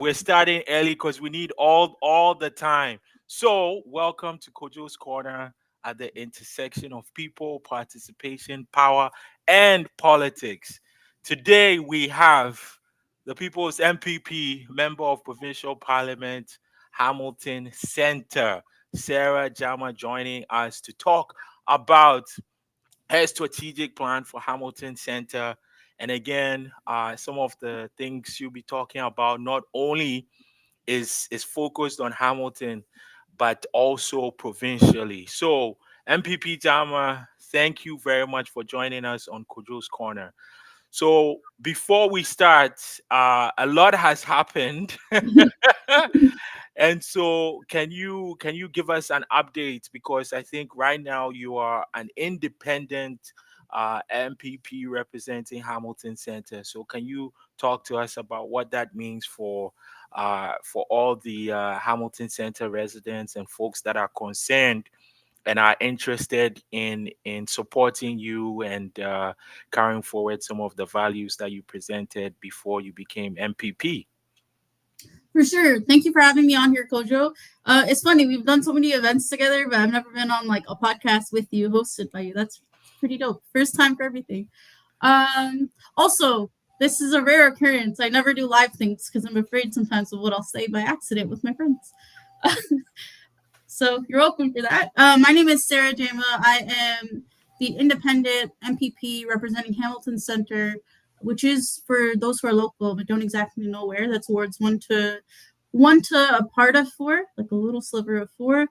We're starting early because we need all the time. So, welcome to Kojo's Corner at the intersection of people, participation, power, and politics. Today we have the People's MPP, Member of Provincial Parliament, Hamilton Centre, Sarah Jama, joining us to talk about her strategic plan for Hamilton Center. And again, some of the things you'll be talking about not only is focused on Hamilton, but also provincially. So, MPP Jama, thank you very much for joining us on Kojo's Corner. So, before we start, a lot has happened. And so can you give us an update, because I think right now you are an independent MPP representing Hamilton Center. So can you talk to us about what that means for all the Hamilton Center residents and folks that are concerned and are interested in supporting you and carrying forward some of the values that you presented before you became MPP? For sure. Thank you for having me on here, Kojo. It's funny, we've done so many events together, but I've never been on like a podcast with you, hosted by you. That's pretty dope. First time for everything. Also, this is a rare occurrence. I never do live things because I'm afraid sometimes of what I'll say by accident with my friends. So you're welcome for that. My name is Sarah Jama. I am the Independent MPP representing Hamilton Center, which is for those who are local but don't exactly know where. That's wards one to a part of four, like a little sliver of four.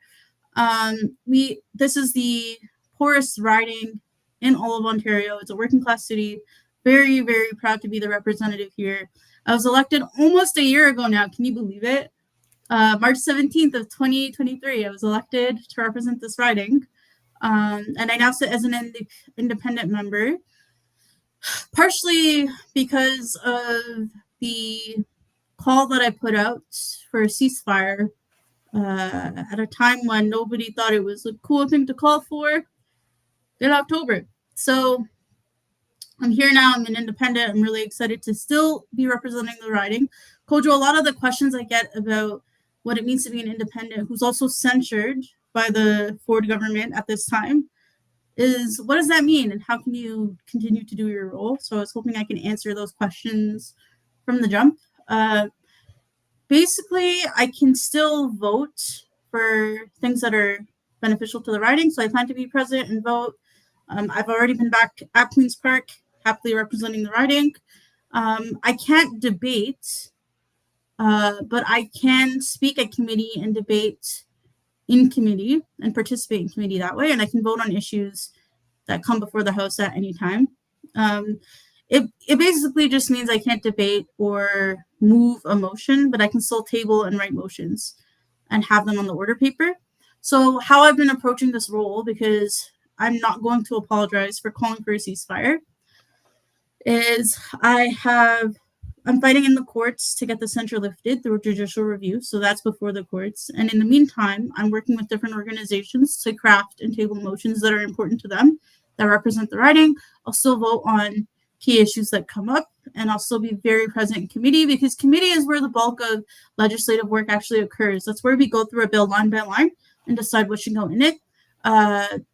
We This is the poorest riding in all of Ontario. It's a working class city. Very, very proud to be the representative here. I was elected almost a year ago now. Can you believe it? March 17th of 2023, I was elected to represent this riding. And I now sit as an independent member, partially because of the call that I put out for a ceasefire at a time when nobody thought it was a cool thing to call for in October. So I'm here now. I'm an independent. I'm really excited to still be representing the riding. Kojo, a lot of the questions I get about what it means to be an independent, who's also censured by the Ford government at this time, is what does that mean and how can you continue to do your role? So I was hoping I can answer those questions from the jump. Basically, I can still vote for things that are beneficial to the riding. So I plan to be present and vote. I've already been back at Queen's Park, happily representing the riding. I can't debate, but I can speak at committee and debate in committee and participate in committee that way. And I can vote on issues that come before the House at any time. Um, it basically just means I can't debate or move a motion, but I can still table and write motions and have them on the order paper. So how I've been approaching this role, because I'm not going to apologize for calling for a ceasefire, is I'm fighting in the courts to get the censure lifted through judicial review. So that's before the courts. And in the meantime, I'm working with different organizations to craft and table motions that are important to them, that represent the riding. I'll still vote on key issues that come up, and I'll still be very present in committee, because committee is where the bulk of legislative work actually occurs. That's where we go through a bill line by line and decide what should go in it.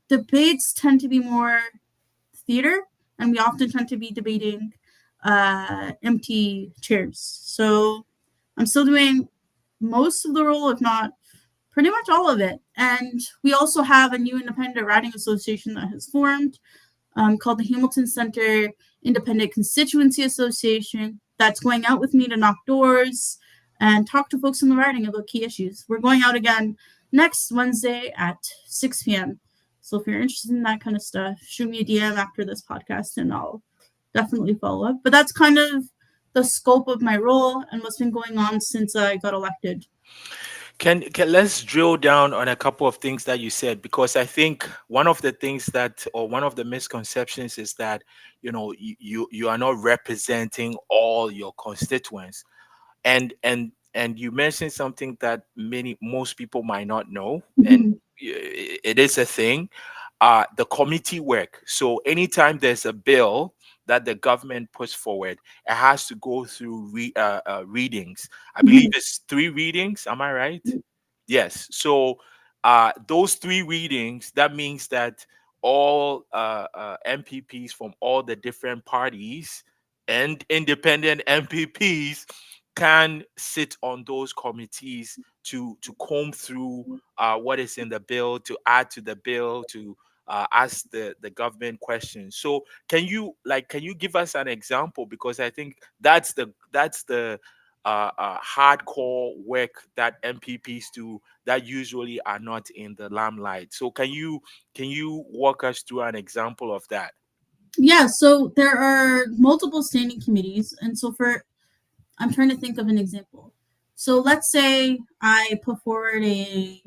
Debates tend to be more theater, and we often tend to be debating empty chairs. So I'm still doing most of the role, if not pretty much all of it. And we also have a new independent riding association that has formed, called the Hamilton Center Independent Constituency Association, that's going out with me to knock doors and talk to folks in the riding about key issues. We're going out again next Wednesday at 6 p.m. So if you're interested in that kind of stuff, shoot me a DM after this podcast and I'll definitely follow up. But that's kind of the scope of my role and what's been going on since I got elected. Can let's drill down on a couple of things that you said, because I think one of the things that, or one of the misconceptions, is that you are not representing all your constituents, and you mentioned something that most people might not know, and it is a thing, the committee work. So anytime there's a bill that the government puts forward, it has to go through readings. I believe Mhm. it's three readings. Am I right? Yes. So those three readings, that means that all MPPs from all the different parties and independent MPPs can sit on those committees to comb through what is in the bill, to add to the bill, to ask the government questions. So can you give us an example, because I think that's the hardcore work that MPPs do that usually are not in the limelight. So can you walk us through an example of that? Yeah, so there are multiple standing committees, and so for I'm trying to think of an example. So let's say I put forward a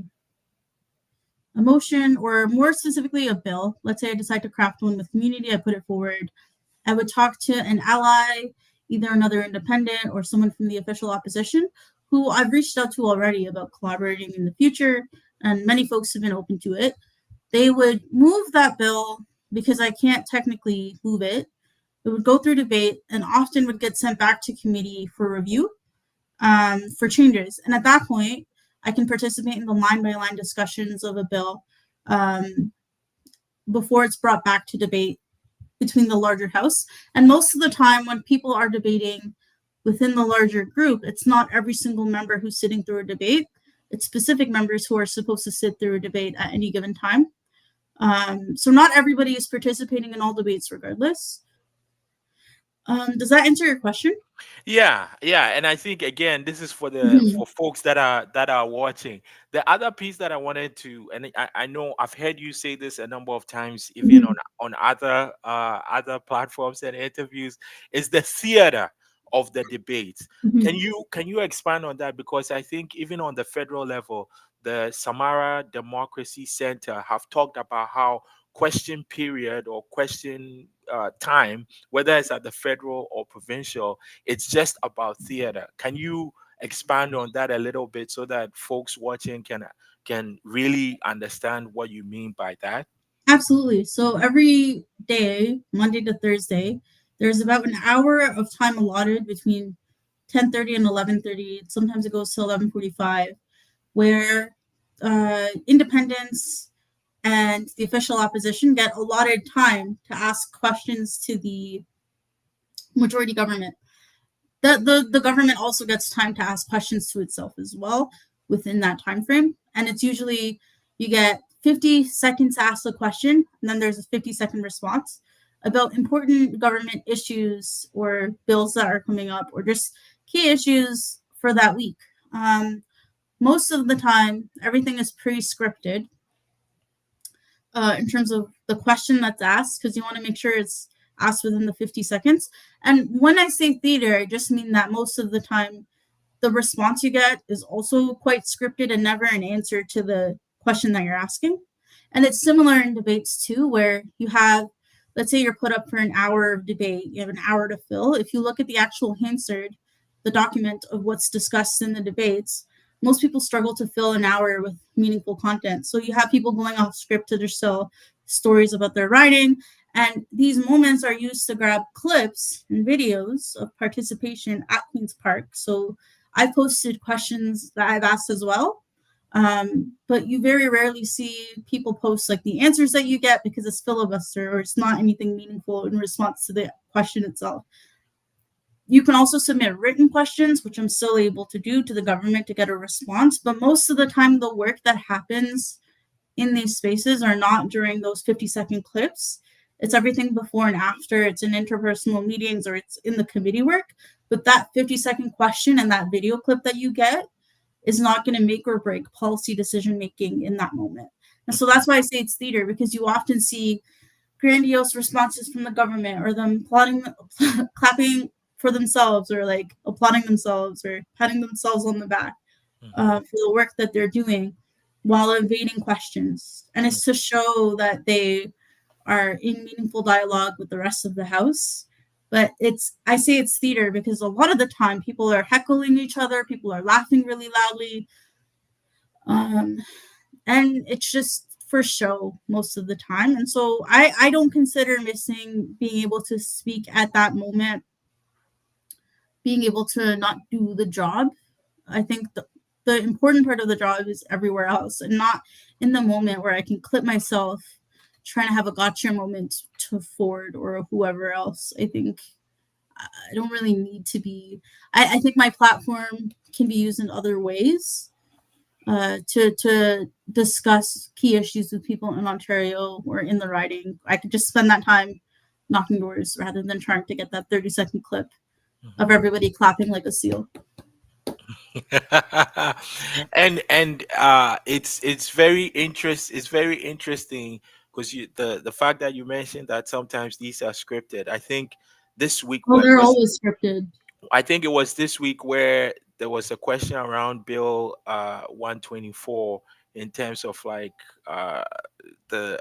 motion, or more specifically a bill. Let's say I decide to craft one with community, I put it forward. I would talk to an ally, either another independent or someone from the official opposition, who I've reached out to already about collaborating in the future, and many folks have been open to it. They would move that bill because I can't technically move it. It would go through debate and often would get sent back to committee for review, for changes. And at that point, I can participate in the line by line discussions of a bill, um, before it's brought back to debate between the larger house. And most of the time, when people are debating within the larger group, it's not every single member who's sitting through a debate. It's specific members who are supposed to sit through a debate at any given time. So not everybody is participating in all debates regardless. Does that answer your question? Yeah, yeah, and I think again, this is for the Mhm. for folks that are watching. The other piece that I wanted to, and I know I've heard you say this a number of times, even Mhm. on other platforms and interviews, is the theater of the debates. Can Mhm. you expand on that? Because I think even on the federal level, the Samara Democracy Center have talked about how question period or question time, whether it's at the federal or provincial, it's just about theater. Can you expand on that a little bit so that folks watching can really understand what you mean by that? Absolutely. So every day, Monday to Thursday, there's about an hour of time allotted between 10:30 and 11:30. Sometimes it goes to 11:45, where independents and the official opposition get allotted time to ask questions to the majority government. The government also gets time to ask questions to itself as well within that time frame. And it's usually you get 50 seconds to ask a question, and then there's a 50-second response about important government issues or bills that are coming up, or just key issues for that week. Um, Most of the time, everything is pre-scripted, in terms of the question that's asked, because you want to make sure it's asked within the 50 seconds. And when I say theater, I just mean that most of the time the response you get is also quite scripted and never an answer to the question that you're asking. And it's similar in debates too, where you have, let's say you're put up for an hour of debate, you have an hour to fill. If you look at the actual Hansard, the document of what's discussed in the debates, most people struggle to fill an hour with meaningful content. So you have people going off script to just tell stories about their writing. And these moments are used to grab clips and videos of participation at Queen's Park. So I posted questions that I've asked as well. But you very rarely see people post like the answers that you get, because it's filibuster or it's not anything meaningful in response to the question itself. You can also submit written questions, which I'm still able to do to the government to get a response. But most of the time, the work that happens in these spaces are not during those 50-second clips. It's everything before and after. It's in interpersonal meetings or it's in the committee work. But that 50-second question and that video clip that you get is not going to make or break policy decision making in that moment. And so that's why I say it's theater, because you often see grandiose responses from the government, or them applauding, clapping for themselves, or like applauding themselves or patting themselves on the back, Mhm. for the work that they're doing while evading questions. And it's to show that they are in meaningful dialogue with the rest of the house. But I say it's theater because a lot of the time people are heckling each other, people are laughing really loudly, um, and it's just for show most of the time. And so I don't consider missing being able to speak at that moment, being able to not do the job. I think the important part of the job is everywhere else and not in the moment where I can clip myself trying to have a gotcha moment to Ford or whoever else. I think I don't really need to be. I think my platform can be used in other ways to discuss key issues with people in Ontario or in the riding. I could just spend that time knocking doors rather than trying to get that 30-second clip of everybody clapping like a seal. And it's very interesting because the fact that you mentioned that sometimes these are scripted. I think this week Oh, where they're was always scripted. I think it was this week where there was a question around Bill 124 in terms of like the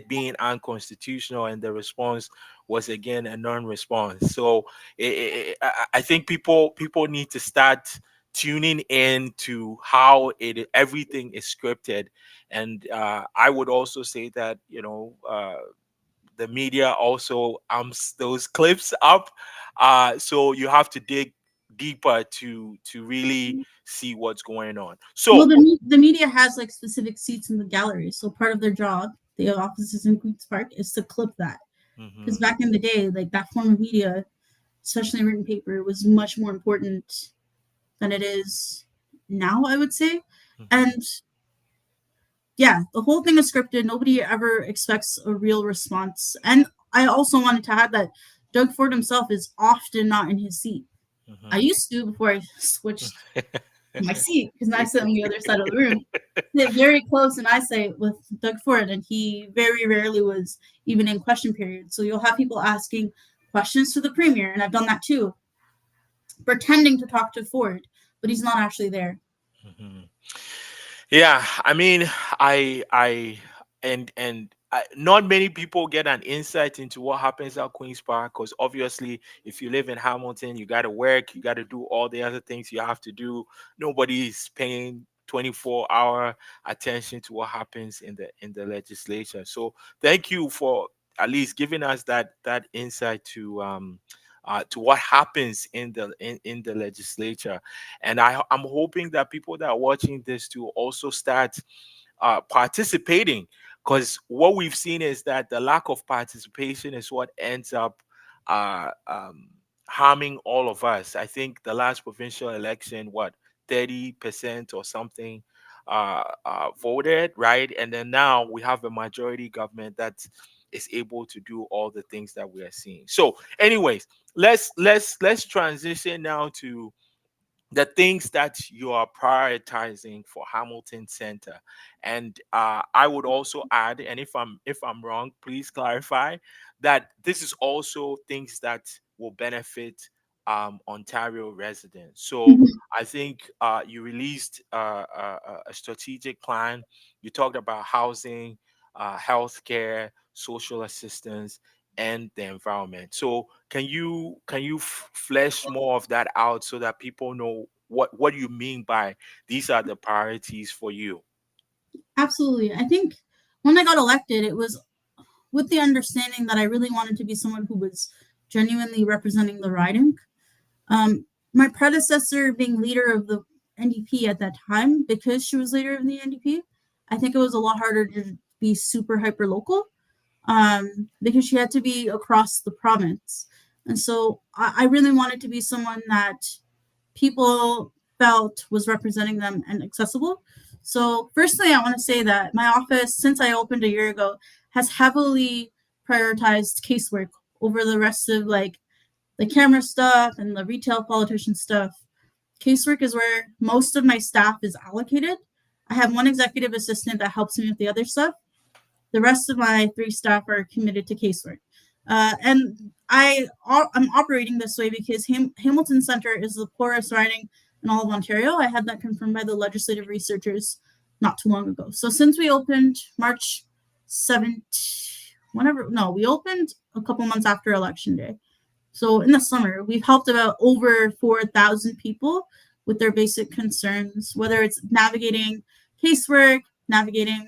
being unconstitutional, and the response was again a non-response. So I think people need to start tuning in to how it everything is scripted. And I would also say that the media also amps those clips up, so you have to dig deeper to really see what's going on. Well, So the media has like specific seats in the gallery, so part of their job, the offices in Queens Park, is to clip that. Because mhm, back in the day, like that form of media, especially written paper, was much more important than it is now, I would say. mhm, And yeah, the whole thing is scripted. Nobody ever expects a real response. And I also wanted to add that Doug Ford himself is often not in his seat. I mhm. used to before I switched my seat because I sit on the other side of the room. Sit very close in eyesight with Doug Ford, and he very rarely was even in question period. So you'll have people asking questions to the premier, and I've done that too, pretending to talk to Ford, but he's not actually there. Mhm. Yeah, I mean, not many people get an insight into what happens at Queens Park, because obviously, if you live in Hamilton, you got to work, you got to do all the other things you have to do. Nobody's paying 24-hour attention to what happens in the legislature. So, thank you for at least giving us that insight to what happens in the legislature. And I'm hoping that people that are watching this to also start participating, because what we've seen is that the lack of participation is what ends up uh, um, harming all of us. I think the last provincial election, what, 30% or something voted, right? And then now we have a majority government that is able to do all the things that we are seeing. So, anyways, let's transition now to the things that you are prioritizing for Hamilton Center. And I would also add, and if I'm wrong, please clarify that this is also things that will benefit Ontario residents. So Mhm. I think you released a strategic plan. You talked about housing, healthcare, social assistance, and the environment. So can you flesh more of that out so that people know what you mean by these are the priorities for you? Absolutely. I think when I got elected, it was with the understanding that I really wanted to be someone who was genuinely representing the riding. My predecessor being leader of the NDP at that time, because she was leader of the NDP, I think it was a lot harder to be super hyper local, because she had to be across the province. And so I really wanted to be someone that people felt was representing them and accessible. So, firstly, I want to say that my office, since I opened a year ago, has heavily prioritized casework over the rest of like the camera stuff and the retail politician stuff. Casework is where most of my staff is allocated. I have one executive assistant that helps me with the other stuff. The rest of my three staff are committed to casework. I'm operating this way because Hamilton Centre is the poorest riding in all of Ontario. I had that confirmed by the legislative researchers not too long ago. So since we opened March 7th, we opened a couple months after Election Day. So in the summer, we've helped about over 4,000 people with their basic concerns, whether it's navigating casework, navigating.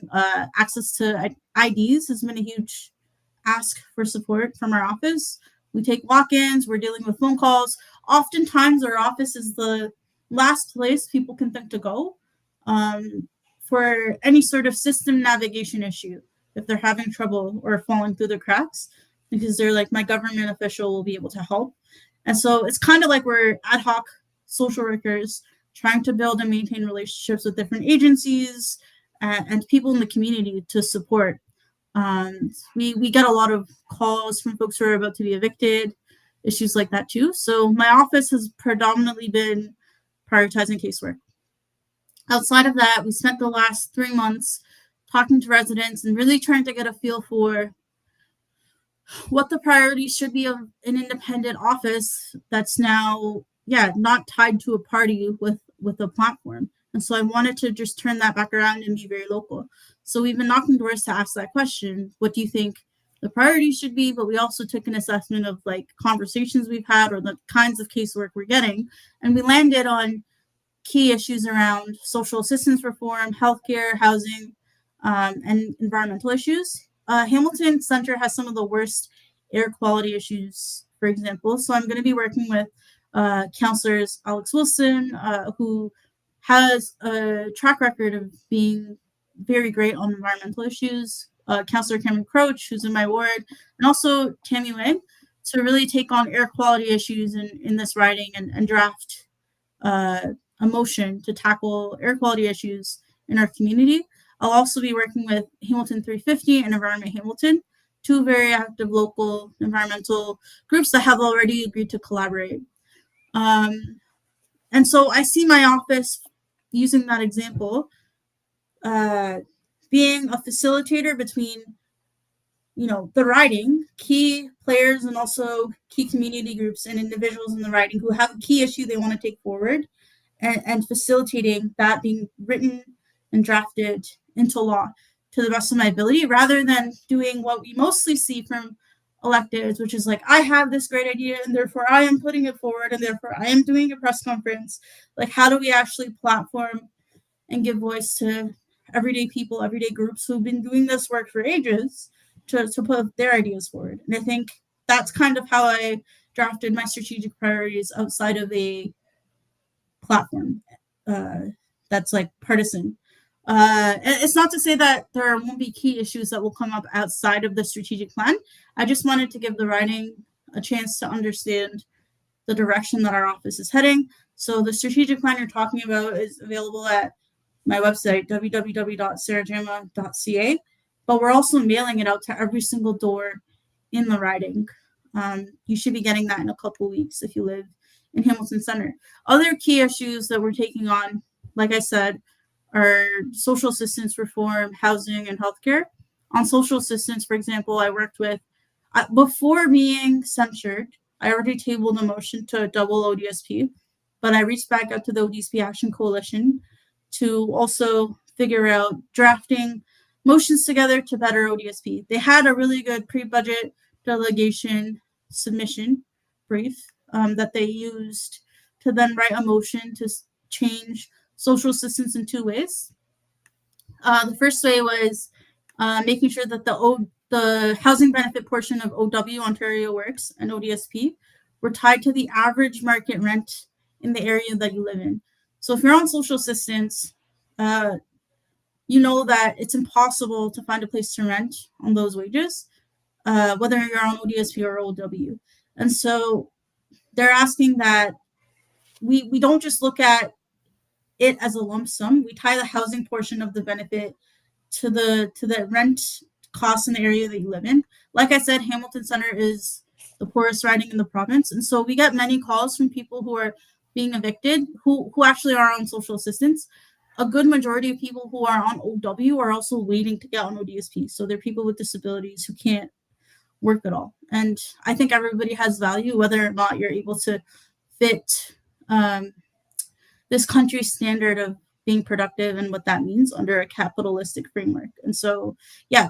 Access to IDs has been a huge ask for support from our office. We take walk-ins, we're dealing with phone calls. Oftentimes our office is the last place people can think to go um, for any sort of system navigation issue if they're having trouble or falling through the cracks, because they're like, my government official will be able to help. And so it's kind of like we're ad hoc social workers trying to build and maintain relationships with different agencies and people in the community to support. We get a lot of calls from folks who are about to be evicted, issues like that too. So my office has predominantly been prioritizing casework. Outside of that, we spent the last 3 months talking to residents and really trying to get a feel for what the priorities should be of an independent office that's now, not tied to a party with a platform. And so I wanted to just turn that back around and be very local. So we've been knocking doors to ask that question. What do you think the priorities should be? But we also took an assessment of like conversations we've had or the kinds of casework we're getting. And we landed on key issues around social assistance reform, healthcare, housing, and environmental issues. Hamilton Center has some of the worst air quality issues, for example. So I'm going to be working with counselors Alex Wilson, who has a track record of being very great on environmental issues, Counselor Cameron Croach, who's in my ward, and also Tammy Wang, to really take on air quality issues in this riding and draft a motion to tackle air quality issues in our community. I'll also be working with Hamilton 350 and Environment Hamilton, two very active local environmental groups that have already agreed to collaborate. And so I see my office, using that example, being a facilitator between, the riding, key players, and also key community groups and individuals in the riding who have a key issue they want to take forward, and facilitating that being written and drafted into law to the best of my ability, rather than doing what we mostly see from electeds, which is like, I have this great idea and therefore I am putting it forward and therefore I am doing a press conference. Like, how do we actually platform and give voice to everyday people, everyday groups who've been doing this work for ages to put their ideas forward? And I think that's kind of how I drafted my strategic priorities outside of a platform that's like partisan. It's not to say that there won't be key issues that will come up outside of the strategic plan. I just wanted to give the riding a chance to understand the direction that our office is heading. So the strategic plan you're talking about is available at my website, www.sarahjama.ca, but we're also mailing it out to every single door in the riding. You should be getting that in a couple weeks if you live in Hamilton Center. Other key issues that we're taking on, like I said, are social assistance reform, housing, and healthcare. On social assistance, for example, I worked with, before being censured, I already tabled a motion to double ODSP, but I reached back out to the ODSP Action Coalition to also figure out drafting motions together to better ODSP. They had a really good pre-budget delegation submission brief that they used to then write a motion to change social assistance in two ways. The first way was making sure that the housing benefit portion of OW, Ontario Works, and ODSP were tied to the average market rent in the area that you live in. So if you're on social assistance, you know that it's impossible to find a place to rent on those wages, whether you're on ODSP or OW. And so they're asking that we don't just look at it as a lump sum. We tie the housing portion of the benefit to the rent costs in the area that you live in. Like I said, Hamilton Center is the poorest riding in the province, and so we get many calls from people who are being evicted who actually are on social assistance. A good majority of people who are on OW are also waiting to get on ODSP. So they're people with disabilities who can't work at all. And I think everybody has value, whether or not you're able to fit this country's standard of being productive and what that means under a capitalistic framework. And so,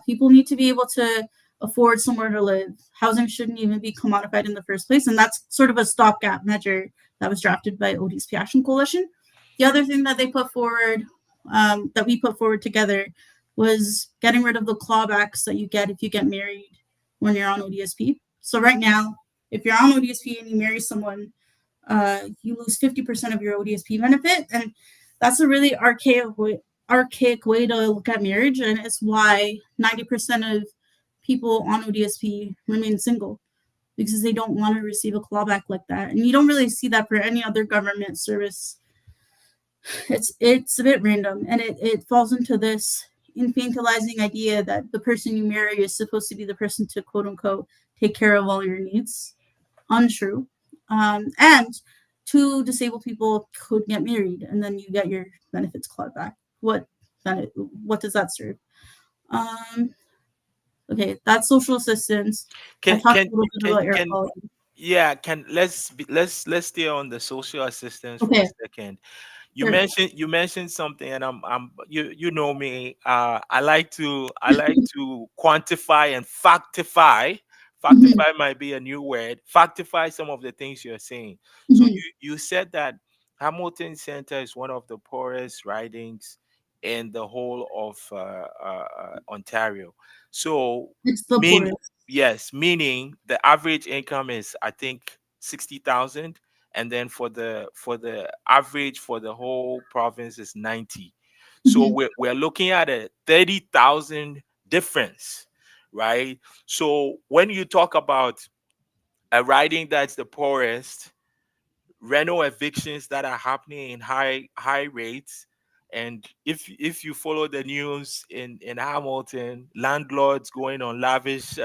people need to be able to afford somewhere to live. Housing shouldn't even be commodified in the first place. And that's sort of a stopgap measure that was drafted by ODSP Action Coalition. The other thing that they put forward that we put forward together was getting rid of the clawbacks that you get if you get married when you're on ODSP. So right now, if you're on ODSP and you marry someone, you lose 50% of your ODSP benefit, and that's a really archaic way to look at marriage, and it's why 90% of people on ODSP remain single because they don't want to receive a clawback like that. And you don't really see that for any other government service. It's a bit random, and it falls into this infantilizing idea that the person you marry is supposed to be the person to quote unquote take care of all your needs. Untrue. And two disabled people could get married, and then you get your benefits clawed back. What does that serve? Um, okay, that's social assistance. I Can talked can a little bit about air can quality. yeah, can let's stay on the social assistance for a Okay, second. sure. You mentioned something, and I'm you know me. I like to quantify and factify. Mm-hmm, Factify might be a new word. Factify some of the things you're saying. So mm-hmm. you said that Hamilton Center is one of the poorest ridings in the whole of Ontario. So It's the mean poorest. yes, meaning the average income is I think 60,000, and then for the average for the whole province is 90. So Mm-hmm, we're looking at a 30,000 difference, right? So when you talk about a riding that's the poorest, rental evictions that are happening in high rates, and if you follow the news in Hamilton, landlords going on lavish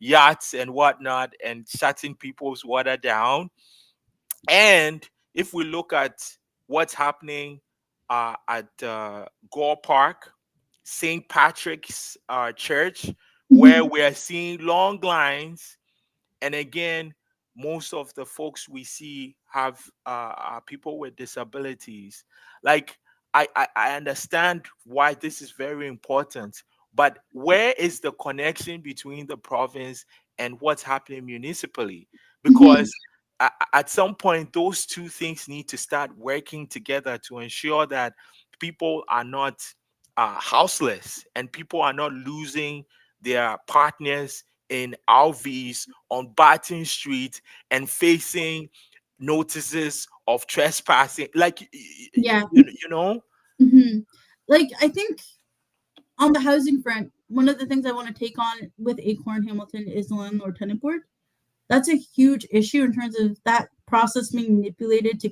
yachts and whatnot and shutting people's water down. And if we look at what's happening at Gore Park, St. Patrick's Church, mm-hmm. where we are seeing long lines, and again, most of the folks we see have are people with disabilities. Like I understand why this is very important, but where is the connection between the province and what's happening municipally? Mm-hmm. Because at some point those two things need to start working together to ensure that people are not houseless, and people are not losing their partners in RVs on Barton Street and facing notices of trespassing. Like, Yeah. you know? Mm-hmm. Like, I think on the housing front, one of the things I want to take on with Acorn Hamilton is the landlord tenant board. That's a huge issue in terms of that process being manipulated to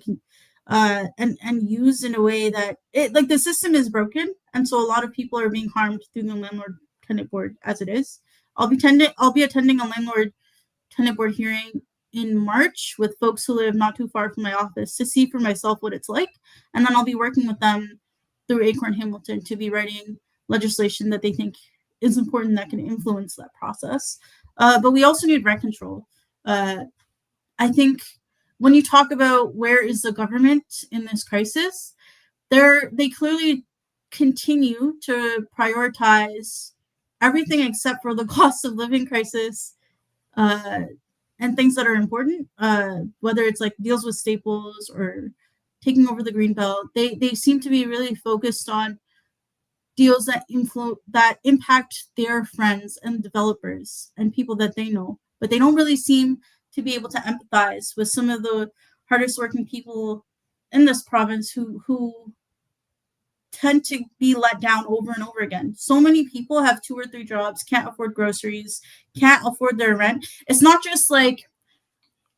and used in a way that it like the system is broken, and so a lot of people are being harmed through the landlord tenant board as it is. I'll be attending a landlord tenant board hearing in March with folks who live not too far from my office to see for myself what it's like, and then I'll be working with them through Acorn Hamilton to be writing legislation that they think is important that can influence that process. But we also need rent control. uh, I think when you talk about where is the government in this crisis, they clearly continue to prioritize everything except for the cost of living crisis, uh, and things that are important, whether it's like deals with staples or taking over the green belt. They seem to be really focused on deals that impact their friends and developers and people that they know, but they don't really seem to be able to empathize with some of the hardest working people in this province who tend to be let down over and over again. So many people have two or three jobs, can't afford groceries, can't afford their rent. It's not just like,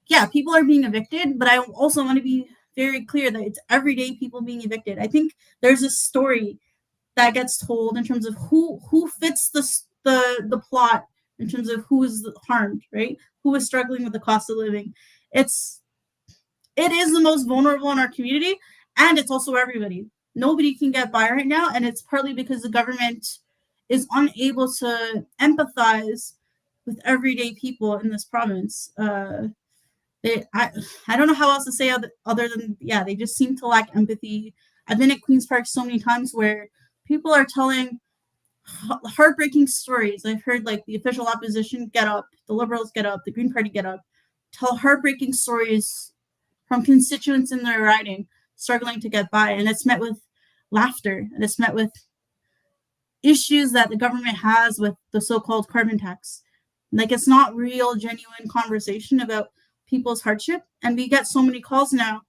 yeah, people are being evicted, but I also want to be very clear that it's everyday people being evicted. I think there's a story that gets told in terms of who fits the plot in terms of who is harmed, right? Who is struggling with the cost of living. It's it is the most vulnerable in our community, and it's also everybody. Nobody can get by right now, and it's partly because the government is unable to empathize with everyday people in this province. They, I don't know how else to say other than, yeah, they just seem to lack empathy. I've been at Queen's Park so many times where people are telling heartbreaking stories. I've heard like the official opposition get up, the Liberals get up, the Green Party get up, tell heartbreaking stories from constituents in their riding, struggling to get by, and it's met with laughter, and it's met with issues that the government has with the so-called carbon tax. Like, it's not real, genuine conversation about people's hardship. And we get so many calls now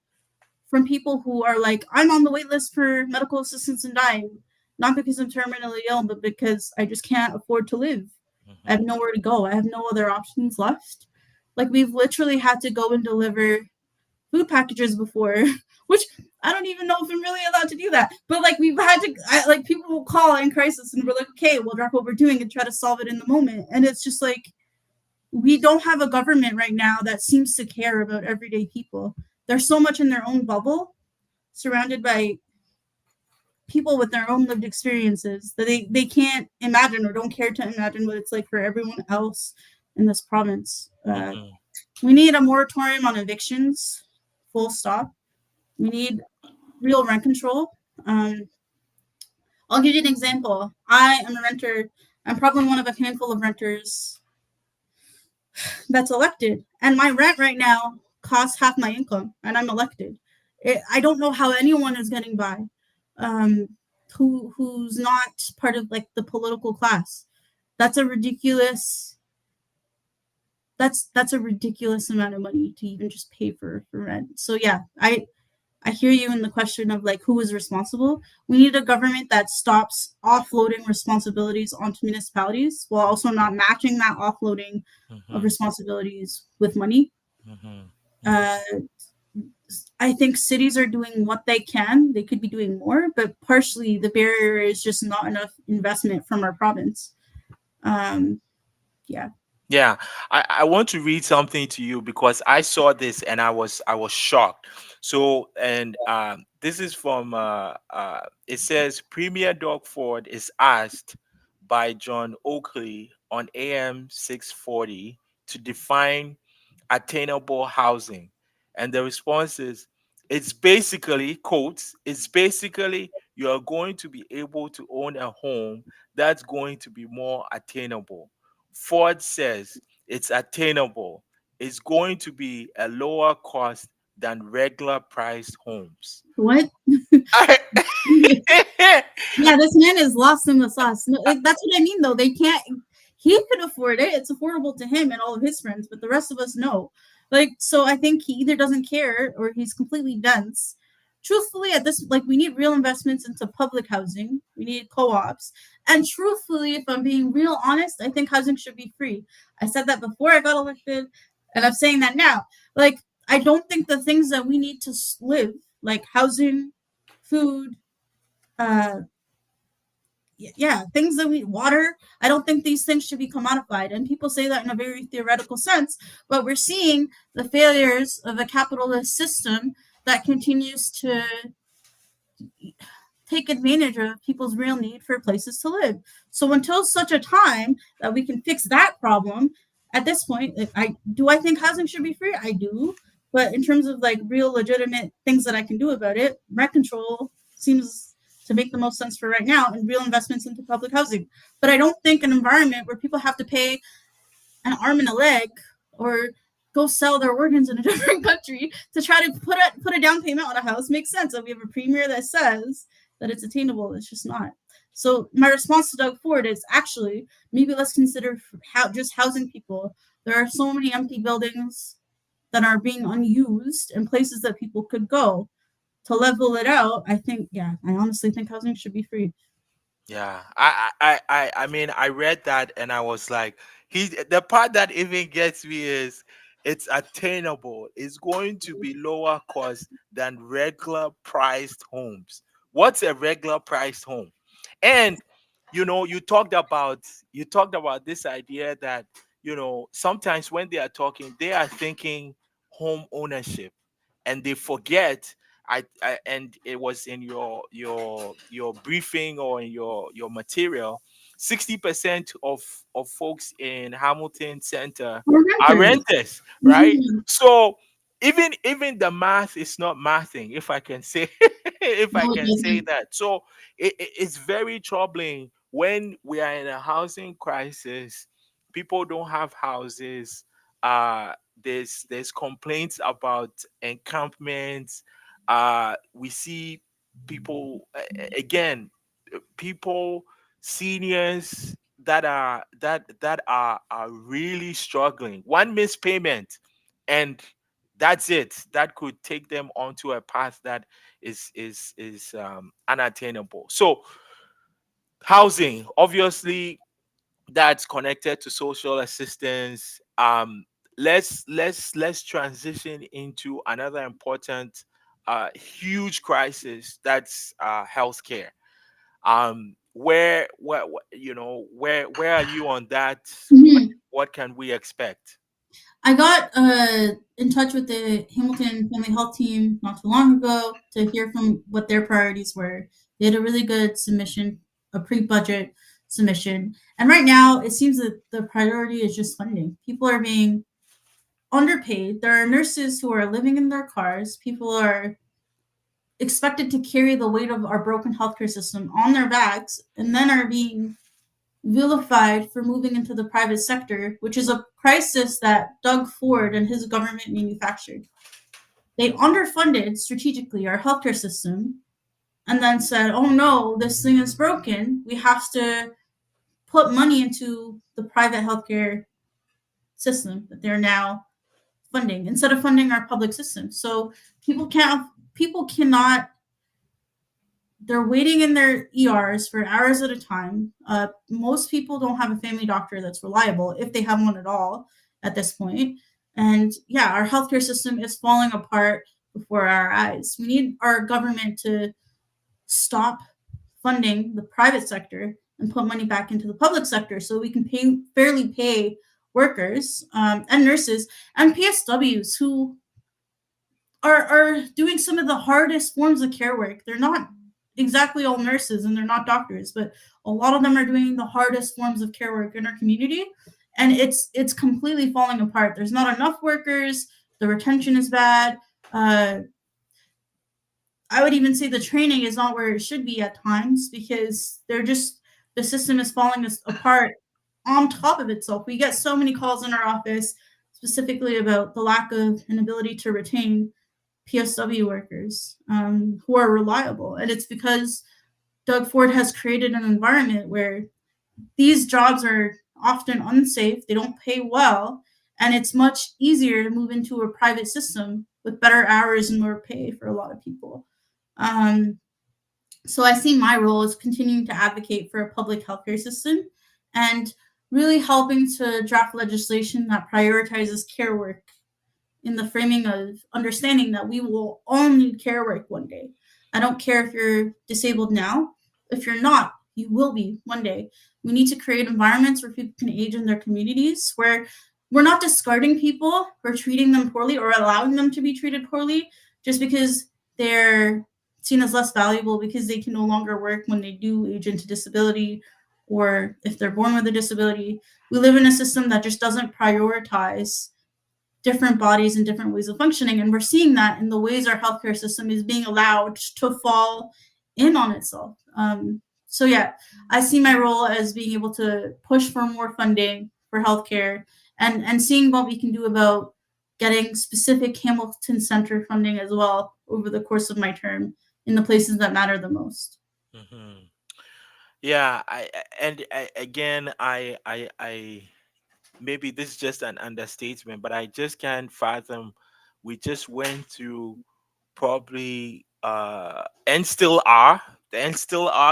from people who are like, I'm on the wait list for medical assistance and dying, not because I'm terminally ill, but because I just can't afford to live. I have Mhm. nowhere to go. I have no other options left. Like, we've literally had to go and deliver food packages before, which I don't even know if I'm really allowed to do that. But like, we've had to, like, people will call in crisis and we're like, okay, we'll drop what we're doing and try to solve it in the moment. And it's just like, we don't have a government right now that seems to care about everyday people. They're so much in their own bubble, surrounded by people with their own lived experiences, that they can't imagine or don't care to imagine what it's like for everyone else in this province. Mhm. We need a moratorium on evictions, full stop. We need real rent control. Um, I'll give you an example. I am a renter. I'm probably one of a handful of renters that's elected, and my rent right now costs half my income, and I'm elected. I don't know how anyone is getting by, um, who's not part of like the political class. That's a ridiculous. That's a ridiculous amount of money to even just pay for rent. So yeah, I hear you in the question of like who is responsible. We need a government that stops offloading responsibilities onto municipalities while also not matching that offloading of Mhm. responsibilities with money. Mhm. Mhm. Uh, I think cities are doing what they can. They could be doing more, but partially the barrier is just not enough investment from our province. Um, yeah. Yeah, I want to read something to you because I saw this and I was shocked. So and this is from it says Premier Doug Ford is asked by John Oakley on AM 640 to define attainable housing, and the response is it's basically quotes it's basically you are going to be able to own a home that's going to be more attainable. Ford says it's attainable. It's going to be a lower cost than regular priced homes. What? Yeah, this man is lost in the sauce. No, like, that's what I mean, though. They can't. He could afford it. It's affordable to him and all of his friends, but the rest of us know. Like, so I think he either doesn't care or he's completely dense. Truthfully, at this, like, we need real investments into public housing. We need co-ops, and truthfully, if I'm being real honest, I think housing should be free. I said that before I got elected, and I'm saying that now. Like, I don't think the things that we need to live, like housing, food, uh, yeah, things that we water. I don't think these things should be commodified. And people say that in a very theoretical sense, but we're seeing the failures of a capitalist system that continues to take advantage of people's real need for places to live. So until such a time that we can fix that problem, at this point, like, I think housing should be free. I do, but in terms of like real legitimate things that I can do about it, rent control seems to make the most sense for right now, and real investments into public housing. But I don't think an environment where people have to pay an arm and a leg or go sell their organs in a different country to try to put a down payment on a house makes sense. And we have a premier that says that it's attainable. It's just not. So my response to Doug Ford is actually maybe let's consider how just housing people. There are so many empty buildings that are being unused and places that people could go to level it out. I think, yeah, I honestly think housing should be free. Yeah, I mean, I read that and I was like, the part that even gets me is it's attainable. It's going to be lower cost than regular priced homes. What's a regular priced home? And you talked about this idea that sometimes when they are talking, they are thinking home ownership, and they forget and it was in your briefing or in your material. 60% of folks in Hamilton Center We're are renters. renters, right? Mm-hmm. So even the math is not mathing, if I can say if I No, it can say doesn't. that. So it's very troubling when we are in a housing crisis. People don't have houses. uh there's complaints about encampments. We see people again, people, seniors that are really struggling. One missed payment, and that's it. That could take them onto a path that is unattainable. So housing, obviously, that's connected to social assistance. Let's transition into another important, huge crisis, that's healthcare. Where are you on that? what, Mhm. what can we expect? I got in touch with the Hamilton Family Health team not too long ago to hear from what their priorities were. They had a really good submission, a pre-budget submission, and right now it seems that the priority is just funding. People are being underpaid. There are nurses who are living in their cars. People are expected to carry the weight of our broken healthcare system on their backs, and then are being vilified for moving into the private sector, which is a crisis that Doug Ford and his government manufactured. They underfunded strategically our healthcare system and then said, oh no, this thing is broken. We have to put money into the private healthcare system that they're now funding instead of funding our public system. So people cannot, they're waiting in their ERs for hours at a time. Most people don't have a family doctor that's reliable, if they have one at all at this point. And yeah, our healthcare system is falling apart before our eyes. We need our government to stop funding the private sector and put money back into the public sector so we can fairly pay workers and nurses and PSWs who are doing some of the hardest forms of care work. They're not exactly all nurses and they're not doctors, but a lot of them are doing the hardest forms of care work in our community, and it's completely falling apart. There's not enough workers. The retention is bad. Uh, I would even say the training is not where it should be at times because the system is falling apart on top of itself. We get so many calls in our office specifically about the lack of an ability to retain PSW workers who are reliable. And it's because Doug Ford has created an environment where these jobs are often unsafe, they don't pay well, and it's much easier to move into a private system with better hours and more pay for a lot of people. Um, so I see my role as continuing to advocate for a public healthcare system and really helping to draft legislation that prioritizes care work in the framing of understanding that we will all need care work one day. I don't care if you're disabled now. If you're not, you will be one day. We need to create environments where people can age in their communities, where we're not discarding people, we're treating them poorly or allowing them to be treated poorly just because they're seen as less valuable because they can no longer work when they do age into disability or if they're born with a disability. We live in a system that just doesn't prioritize different bodies and different ways of functioning. And we're seeing that in the ways our healthcare system is being allowed to fall in on itself. So, yeah, I see my role as being able to push for more funding for healthcare and seeing what we can do about getting specific Hamilton Center funding as well over the course of my term in the places that matter the most. Hmm. Yeah, again, I maybe this is just an understatement, but I just can't fathom. We just went through probably and still are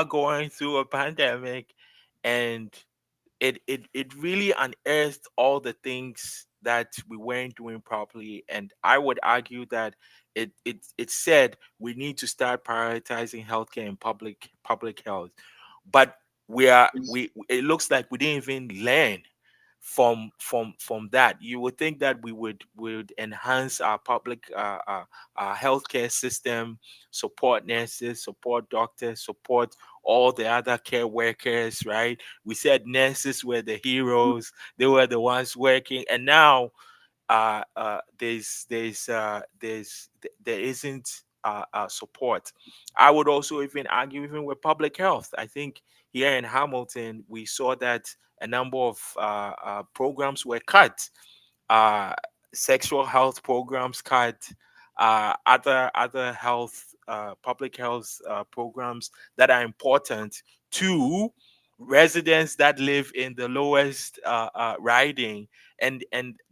going through a pandemic, and it really unearthed all the things that we weren't doing properly. And I would argue that it said we need to start prioritizing healthcare and public health. But we it looks like we didn't even learn from that. You would think that we would enhance our public our healthcare system, support nurses, support doctors, support all the other care workers, right? We said nurses were the heroes, they were the ones working, and now there isn't support. I would also even argue, even with public health. I think here in Hamilton, we saw that a number of programs were cut. Uh, Sexual health programs cut. other health, public health programs that are important to residents that live in the lowest riding, and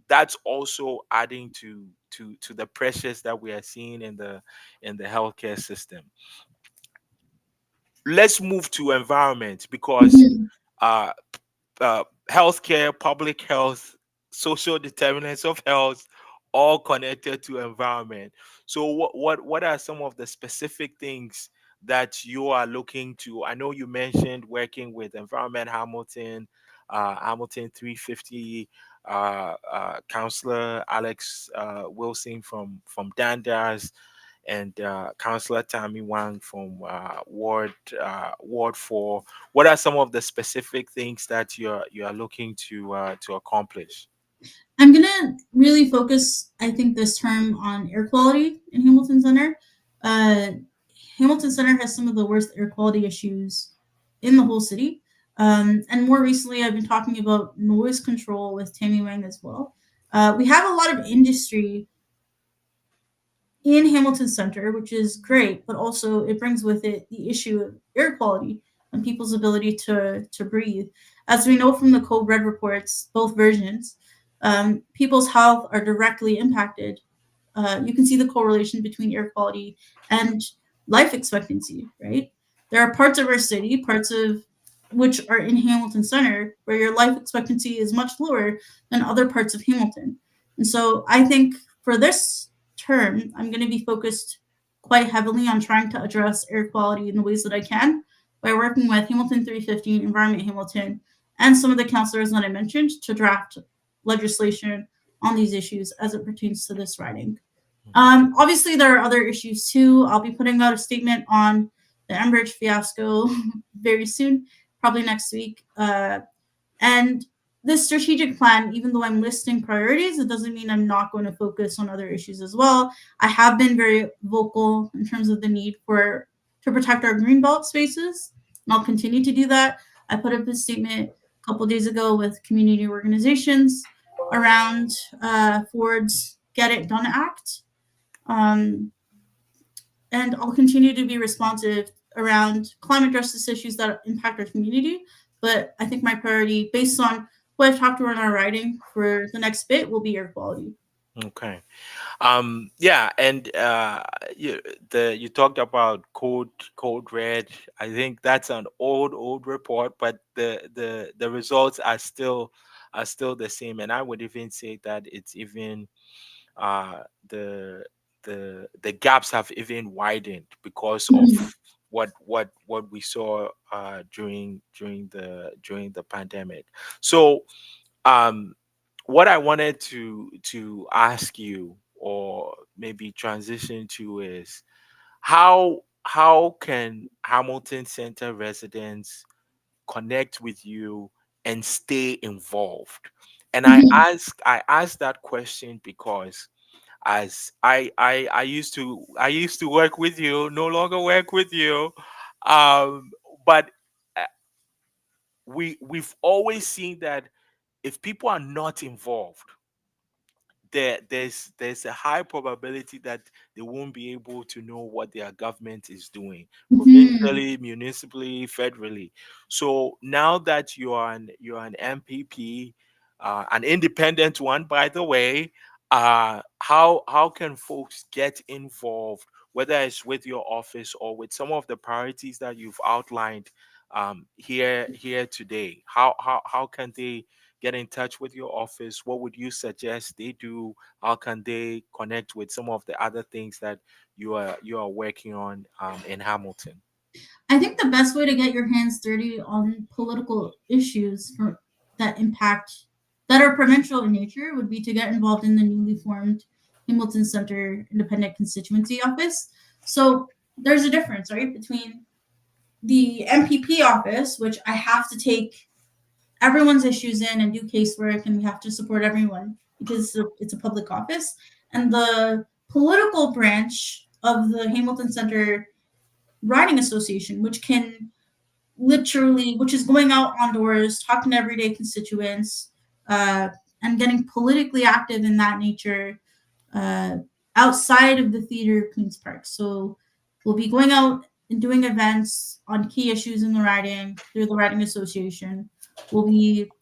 that's also adding to the pressures that we are seeing in the healthcare system. Let's move to environment because Mhm. uh, healthcare, public health, social determinants of health, all connected to environment. So, what are some of the specific things that you are looking to? I know you mentioned working with Environment Hamilton, Hamilton 350. Counselor Alex Wilson from Dandas, and Councillor Tammy Wang from Ward 4. What are some of the specific things that you're looking to accomplish? I'm gonna really focus, I think, this term on air quality in Hamilton Center. Uh, Hamilton Center has some of the worst air quality issues in the whole city. And more recently, I've been talking about noise control with Tammy Wang as well. We have a lot of industry in Hamilton Center, which is great, but also it brings with it the issue of air quality and people's ability to breathe. As we know from the Code Red reports, both versions, people's health are directly impacted. You can see the correlation between air quality and life expectancy, right? There are parts of our city, parts of which are in Hamilton Center, where your life expectancy is much lower than other parts of Hamilton. And so I think for this term, I'm going to be focused quite heavily on trying to address air quality in the ways that I can by working with Hamilton 315, Environment Hamilton, and some of the councillors that I mentioned to draft legislation on these issues as it pertains to this riding. Obviously, there are other issues too. I'll be putting out a statement on the Enbridge fiasco very soon, probably next week. And this strategic plan, even though I'm listing priorities, it doesn't mean I'm not going to focus on other issues as well. I have been very vocal in terms of the need for to protect our greenbelt spaces, and I'll continue to do that. I put up a statement a couple days ago with community organizations around Ford's Get It Done Act, um, and I'll continue to be responsive around climate justice issues that impact our community. But I think my priority, based on what I've talked about in our writing for the next bit, will be air quality. Okay. Yeah, and you talked about code red. I think that's an old report, but the results are still the same, and I would even say that it's even uh, the the gaps have even widened because of Mhm. what we saw during the pandemic. So um, what I wanted to ask you, or maybe transition to, is how can Hamilton Center residents connect with you and stay involved? And Mhm. I ask that question because as I used to work with you, no longer work with you, but uh, we've always seen that if people are not involved, there's a high probability that they won't be able to know what their government is doing Mhm. provincially, municipally, federally. So now that you're an MPP, an independent one, by the way, how can folks get involved, whether it's with your office or with some of the priorities that you've outlined here today? How can they get in touch with your office? What would you suggest they do? How can they connect with some of the other things that you are working on in Hamilton? I think the best way to get your hands dirty on political issues that impact that are provincial in nature would be to get involved in the newly formed Hamilton Center Independent Constituency Office. So there's a difference, right, between the MPP office, which I have to take everyone's issues in and do casework, and we have to support everyone because it's a public office, and the political branch of the Hamilton Center Riding Association, which can literally, which is going out on doors, talking to everyday constituents, uh, and getting politically active in that nature. outside of the theater Queen's Park. So we'll be going out and doing events on key issues in the riding through the Riding Association.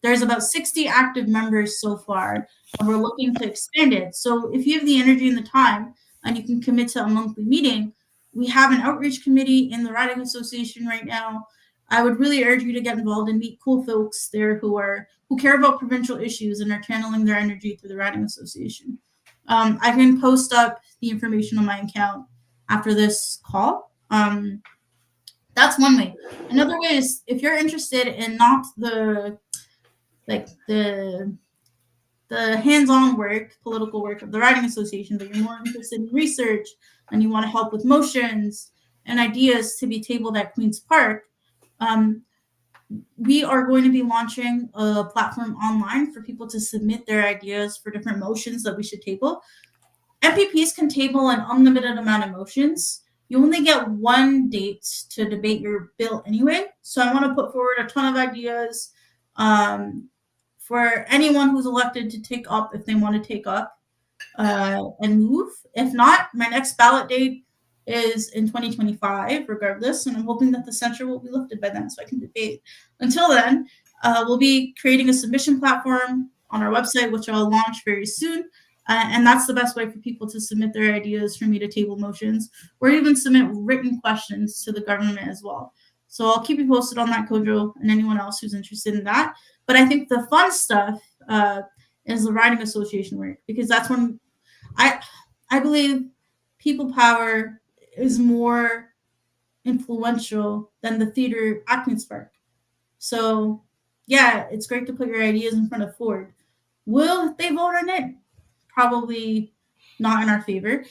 There's about 60 active members so far, and we're looking to expand it. So if you have the energy and the time and you can commit to a monthly meeting, we have an outreach committee in the Riding Association right now. I would really urge you to get involved and meet cool folks there who care about provincial issues and are channeling their energy through the Riding Association. I can post up the information on my account after this call. That's one way. Another way is if you're interested in not like the the hands-on work, political work of the Writing Association, but you're more interested in research and you want to help with motions and ideas to be tabled at Queen's Park. Um, we are going to be launching a platform online for people to submit their ideas for different motions that we should table. MPPs can table an unlimited amount of motions. You only get one date to debate your bill anyway. So I want to put forward a ton of ideas for anyone who's elected to take up if they want to take up and move. If not, my next ballot date is in 2025, regardless, and I'm hoping that the censure will be lifted by then so I can debate. Until then, we'll be creating a submission platform on our website, which I'll launch very soon. And that's the best way for people to submit their ideas for me to table motions or even submit written questions to the government as well. So I'll keep you posted on that, Kojo, and anyone else who's interested in that. But I think the fun stuff is the Riding Association work, because that's when I believe people power is more influential than the theater at Queen's Park. So yeah, it's great to put your ideas in front of Ford. Will they vote on it? Probably not in our favor.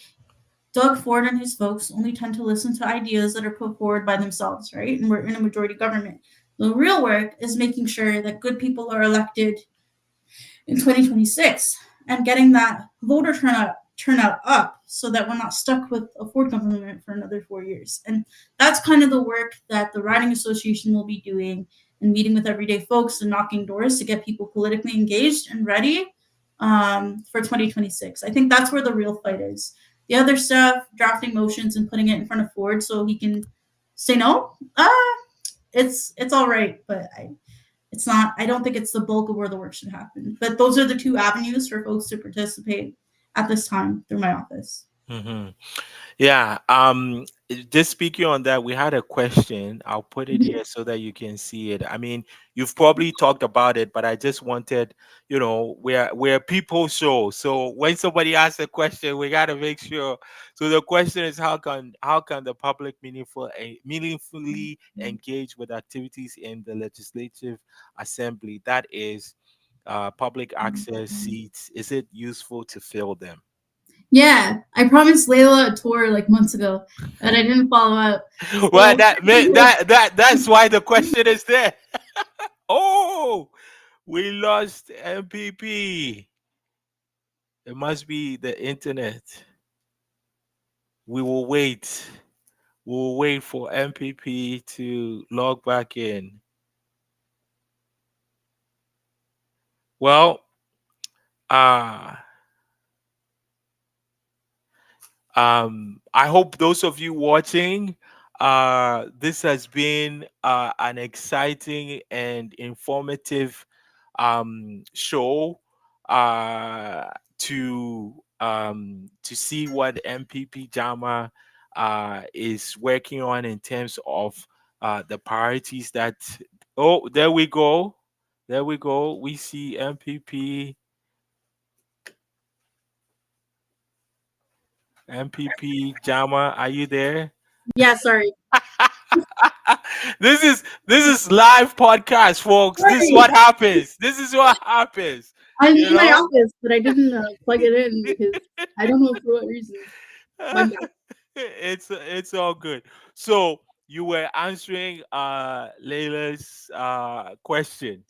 Doug Ford and his folks only tend to listen to ideas that are put forward by themselves, right? And we're in a majority government. The real work is making sure that good people are elected in 2026 and getting that voter turnout up so that we're not stuck with a Ford government for another 4 years. And that's kind of the work that the Riding Association will be doing and meeting with everyday folks and knocking doors to get people politically engaged and ready for 2026. I think that's where the real fight is. The other stuff, drafting motions and putting it in front of Ford so he can say no, it's all right, but it's not. I don't think it's the bulk of where the work should happen. But those are the two avenues for folks to participate at this time through my office. Mm-hmm. Yeah. Just speaking on that, we had a question. I'll put it here so that you can see it. I mean, you've probably talked about it, but I just wanted, we're people show. So when somebody asks a question, we gotta make sure. So the question is, how can the public meaningfully engage with activities in the legislative assembly? That is, public access seats. Is it useful to fill them? Yeah, I promised Layla a tour like months ago, and I didn't follow up. Well, So that's why the question is there. Oh, we lost MPP. It must be the internet. We will wait. We'll wait for MPP to log back in. Well, uh I hope those of you watching, this has been an exciting and informative show to see what MPP Jama is working on in terms of the priorities that. Oh, there we go. There we go. We see MPP Jama. Are you there? yeah, sorry. This is live podcast, folks. This is Sorry. what happens. This is what happens. I'm You in my know. office, but I didn't plug it in because I don't know for what reason. My bad. It's all good. So you were answering Layla's question.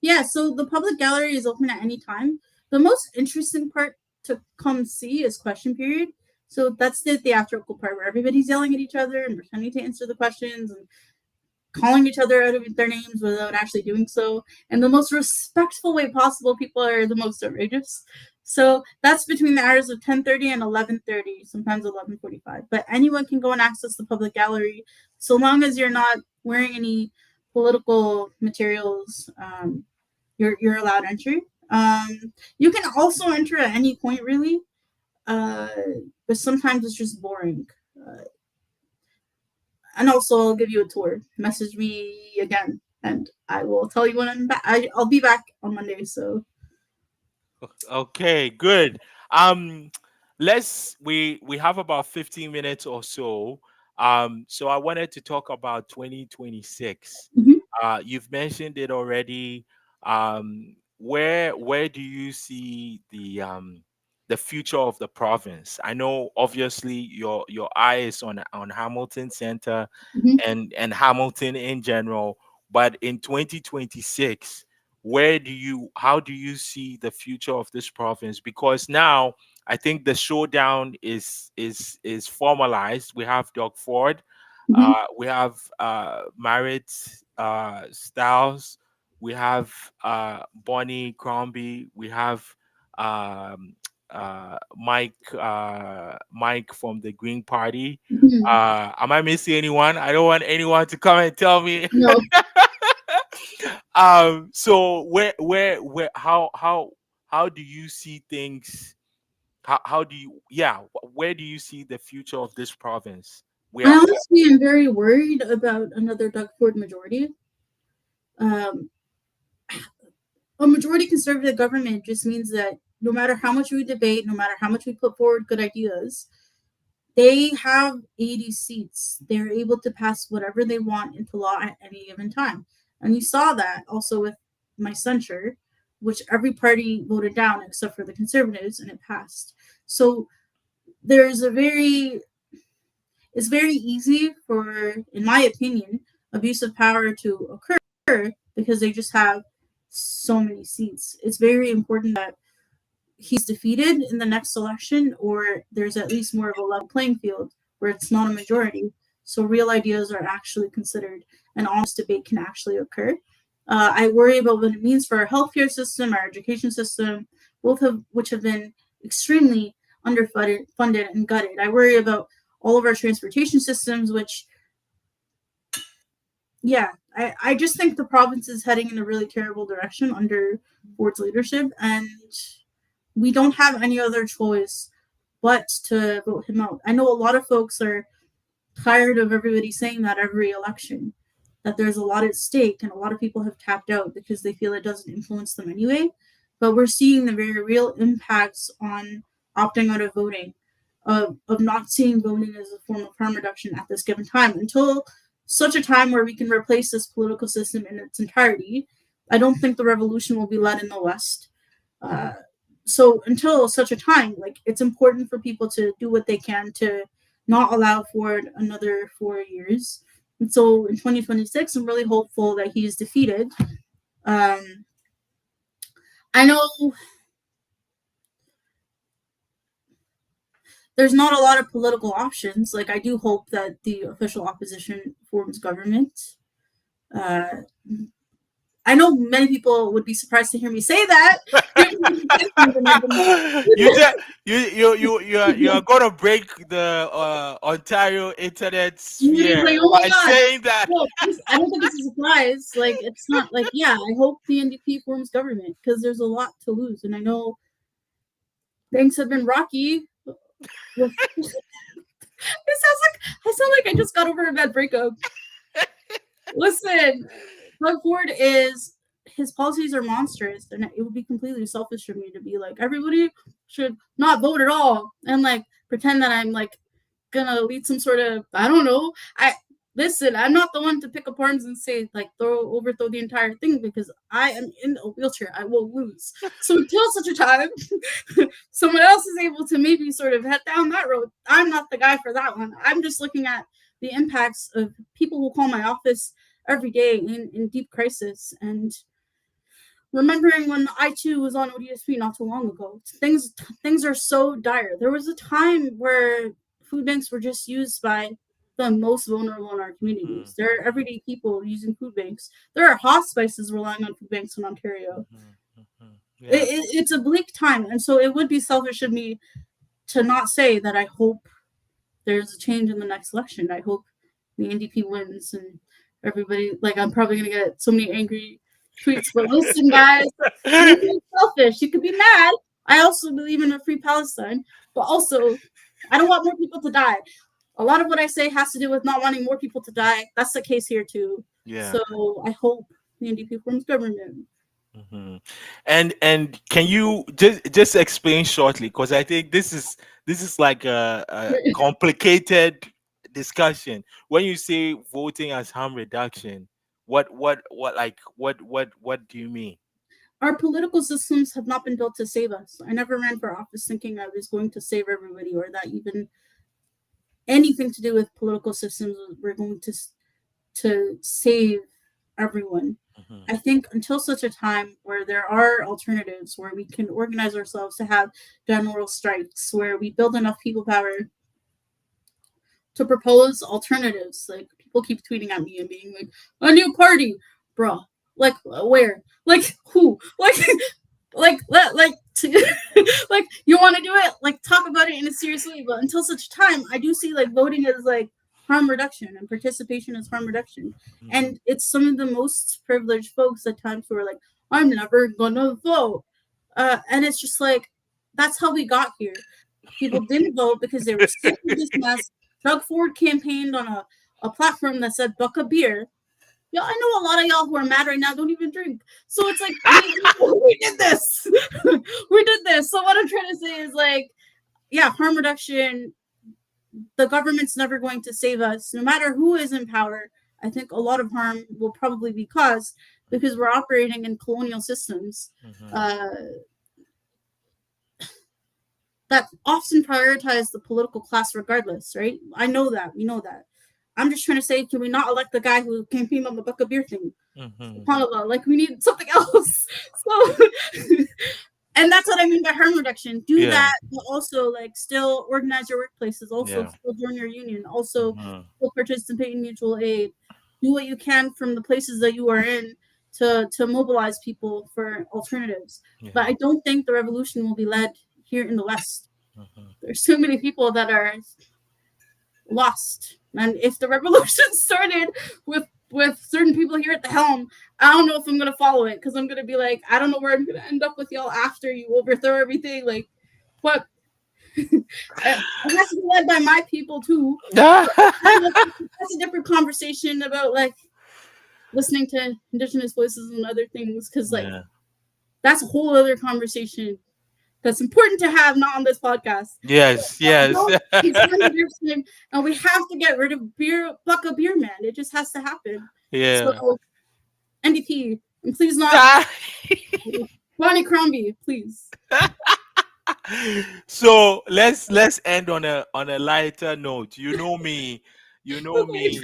Yeah, so the public gallery is open at any time. The most interesting part to come see is question period. So that's the theatrical part where everybody's yelling at each other and pretending to answer the questions and calling each other out of their names without actually doing so. And the most respectful way possible, people are the most outrageous. So that's between the hours of 10:30 and 11:30, sometimes 11:45. But anyone can go and access the public gallery, so long as you're not wearing any political materials. You're allowed entry. You can also enter at any point, really, uh, but sometimes it's just boring. And also, I'll give you a tour. Message me again, and I will tell you when I'm back. I'll be back on Monday. So, Okay, good. Um, we have about 15 minutes or so. So I wanted to talk about 2026. mhm, You've mentioned it already. Where do you see the future of the province? I know obviously your eye is on Hamilton Center mhm. and Hamilton in general, but in 2026, how do you see the future of this province? Because now I think the showdown is formalized. We have Doug Ford, Mhm. we have Marit Styles, we have Bonnie Crombie, we have um, Mike from the Green Party. Mhm. Am I missing anyone? I don't want anyone to come and tell me. No, So where how do you see things? How do you yeah? Where do you see the future of this province? We I are honestly am very worried about another Doug Ford majority. Um, a majority conservative government just means that no matter how much we debate, no matter how much we put forward good ideas, they have 80 seats. They're able to pass whatever they want into law at any given time. And you saw that also with my censure, which every party voted down except for the conservatives, and it passed. So there's a very it's very easy for, in my opinion, abuse of power to occur because they just have so many seats. It's very important that he's defeated in the next election, or there's at least more of a level playing field where it's not a majority. So real ideas are actually considered and honest debate can actually occur. I worry about what it means for our healthcare system, our education system, both of which have been extremely underfunded funded and gutted. I worry about all of our transportation systems, which, yeah, I just think the province is heading in a really terrible direction under Ford's leadership. And we don't have any other choice but to vote him out. I know a lot of folks are tired of everybody saying that every election, that there's a lot at stake, and a lot of people have tapped out because they feel it doesn't influence them anyway. But we're seeing the very real impacts on opting out of voting, of not seeing voting as a form of harm reduction at this given time until such a time where we can replace this political system in its entirety. I don't think the revolution will be led in the West. Uh, so until such a time, like, it's important for people to do what they can to not allow for another 4 years. And so in 2026, I'm really hopeful that he's defeated. Um, I know there's not a lot of political options. Like, I do hope that the official opposition forms government. Uh, I know many people would be surprised to hear me say that. you just you are gonna break the Ontario internet He's sphere like, oh my by god. saying that. Well, I don't think it's a surprise. Like, it's not like, yeah, I hope the NDP forms government because there's a lot to lose. And I know things have been rocky. With, it sounds like I sound like I just got over a bad breakup. Listen, Doug Ford is his policies are monstrous, and it would be completely selfish for me to be like, everybody should not vote at all, and like pretend that I'm like gonna lead some sort of, I don't know. I Listen, I'm not the one to pick up arms and say like overthrow the entire thing because I am in a wheelchair. I will lose. So until such a time someone else is able to maybe sort of head down that road, I'm not the guy for that one. I'm just looking at the impacts of people who call my office every day in deep crisis, and remembering when I too was on ODSP not too long ago. Things are so dire. There was a time where food banks were just used by the most vulnerable in our Mhm, communities. There are everyday people using food banks. There are hospices relying on food banks in Ontario. mhm, mhm. Yeah. It's a bleak time, and so it would be selfish of me to not say that I hope there's a change in the next election. I hope the NDP wins and everybody, like, I'm probably gonna get so many angry tweets, but listen, guys, you're being selfish. You could be mad. I also believe in a free Palestine, but also I don't want more people to die. A lot of what I say has to do with not wanting more people to die. That's the case here too. Yeah. So I hope the NDP forms government. Hmm. And can you just explain shortly, because I think this is like a complicated discussion. When you say voting as harm reduction, what like what do you mean? Our political systems have not been built to save us. I never ran for office thinking I was going to save everybody, or that even anything to do with political systems were going to save everyone. Hmm. I think until such a time where there are alternatives, where we can organize ourselves to have general strikes, where we build enough people power to propose alternatives. Like, people keep tweeting at me and being like, "A new party, bro." Like, where? Like, who? Like like, you want to do it, like, talk about it in a serious way, but until such time I do see, like, voting as, like, harm reduction and participation as harm reduction. Hmm. And it's some of the most privileged folks at times who are like, I'm never gonna vote. And it's just like, that's how we got here. People didn't vote because they were sick of this mess. Doug Ford campaigned on a platform that said buck a beer. Yeah, I know a lot of y'all who are mad right now don't even drink. So it's like, we did this. We did this. So what I'm trying to say is, like, yeah, harm reduction, the government's never going to save us. No matter who is in power, I think a lot of harm will probably be caused because we're operating in colonial systems Hmm. uh, that often prioritize the political class regardless, right? I know that. We know that. I'm just trying to say, can we not elect the guy who campaigned on the buck of beer thing? Hmm. SubhanAllah, like, we need something else. So, and that's what I mean by harm reduction. Do Yeah. that, but also, like, still organize your workplaces. Also, Yeah. still join your union. Also, Hmm. still participate in mutual aid. Do what you can from the places that you are in to mobilize people for alternatives. But Yeah. I don't think the revolution will be led here in the West. Hmm. There's so many people that are lost. And if the revolution started with certain people here at the helm, I don't know if I'm gonna follow it, because I'm gonna be like, I don't know where I'm gonna end up with y'all after you overthrow everything. Like, what? It has to be led by my people too. That's a different conversation about, like, listening to indigenous voices and other things, because, like, Yeah. that's a whole other conversation that's important to have, not on this podcast. Yes. Yes. Adult is underrepresented, and we have to get rid of beer, buck a beer man. It just has to happen. Yeah. So, NDP, and please not Bonnie Crombie, please. So let's end on a lighter note. You know me. Thank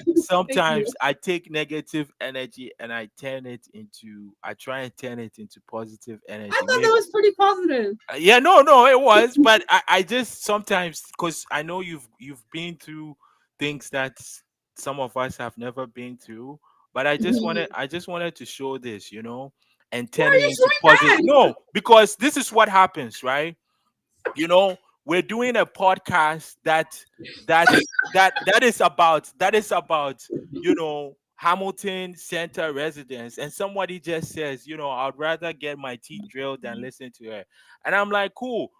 you. Sometimes I take negative energy and I try and turn it into positive I energy. thought that was pretty positive. Yeah, no, it was, but I just sometimes, because I know you've been through things that some of us have never been through, but Why I just wanted to show this, and are turn it you into positive. showing that? No, because this is what happens, right? We're doing a podcast that is about Hamilton Center residents, and somebody just says, I'd rather get my teeth drilled than listen to her. And I'm like, cool.